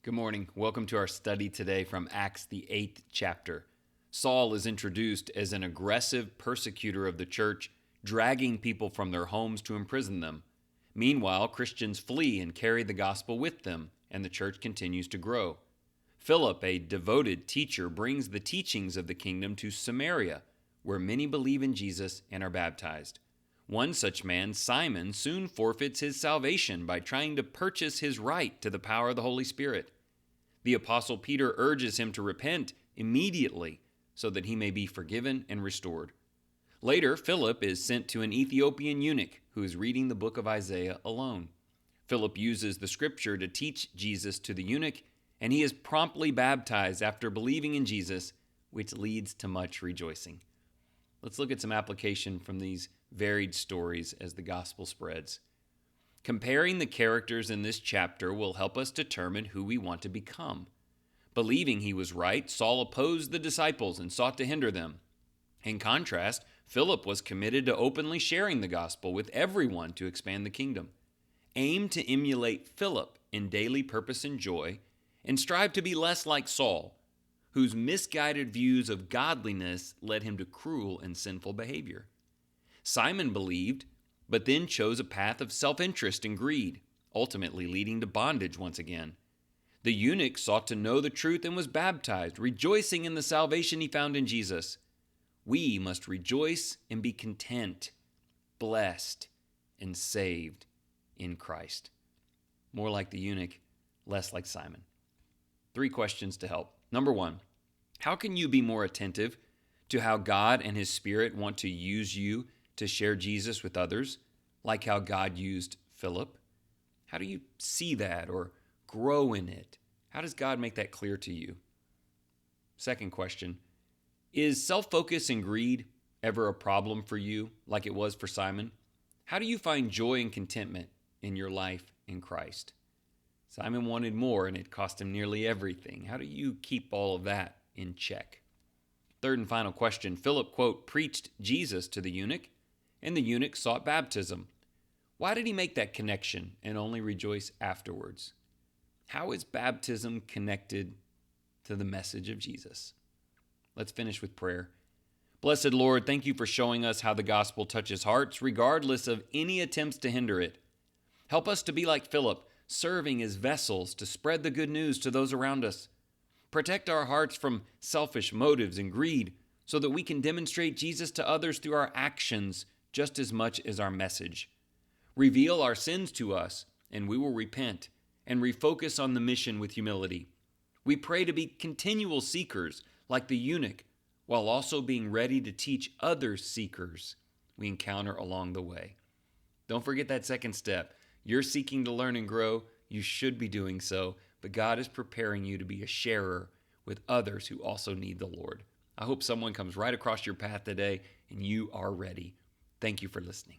Good morning. Welcome to our study today from Acts, the 8th chapter. Saul is introduced as an aggressive persecutor of the church, dragging people from their homes to imprison them. Meanwhile, Christians flee and carry the gospel with them, and the church continues to grow. Philip, a devoted teacher, brings the teachings of the kingdom to Samaria, where many believe in Jesus and are baptized. One such man, Simon, soon forfeits his salvation by trying to purchase his right to the power of the Holy Spirit. The Apostle Peter urges him to repent immediately so that he may be forgiven and restored. Later, Philip is sent to an Ethiopian eunuch who is reading the book of Isaiah alone. Philip uses the scripture to teach Jesus to the eunuch, and he is promptly baptized after believing in Jesus, which leads to much rejoicing. Let's look at some application from these varied stories as the gospel spreads. Comparing the characters in this chapter will help us determine who we want to become. Believing he was right, Saul opposed the disciples and sought to hinder them. In contrast, Philip was committed to openly sharing the gospel with everyone to expand the kingdom. Aim to emulate Philip in daily purpose and joy, and strive to be less like Saul, whose misguided views of godliness led him to cruel and sinful behavior. Simon believed, but then chose a path of self-interest and greed, ultimately leading to bondage once again. The eunuch sought to know the truth and was baptized, rejoicing in the salvation he found in Jesus. We must rejoice and be content, blessed, and saved in Christ. More like the eunuch, less like Simon. 3 questions to help. Number 1, how can you be more attentive to how God and His Spirit want to use you to share Jesus with others, like how God used Philip? How do you see that or grow in it? How does God make that clear to you? Second question, is self-focus and greed ever a problem for you, like it was for Simon? How do you find joy and contentment in your life in Christ? Simon wanted more, and it cost him nearly everything. How do you keep all of that in check? Third and final question, Philip, quote, preached Jesus to the eunuch, and the eunuch sought baptism. Why did he make that connection and only rejoice afterwards? How is baptism connected to the message of Jesus? Let's finish with prayer. Blessed Lord, thank you for showing us how the gospel touches hearts, regardless of any attempts to hinder it. Help us to be like Philip, serving as vessels to spread the good news to those around us. Protect our hearts from selfish motives and greed so that we can demonstrate Jesus to others through our actions just as much as our message. Reveal our sins to us, and we will repent and refocus on the mission with humility. We pray to be continual seekers like the eunuch, while also being ready to teach other seekers we encounter along the way. Don't forget that second step. You're seeking to learn and grow. You should be doing so, but God is preparing you to be a sharer with others who also need the Lord. I hope someone comes right across your path today and you are ready. Thank you for listening.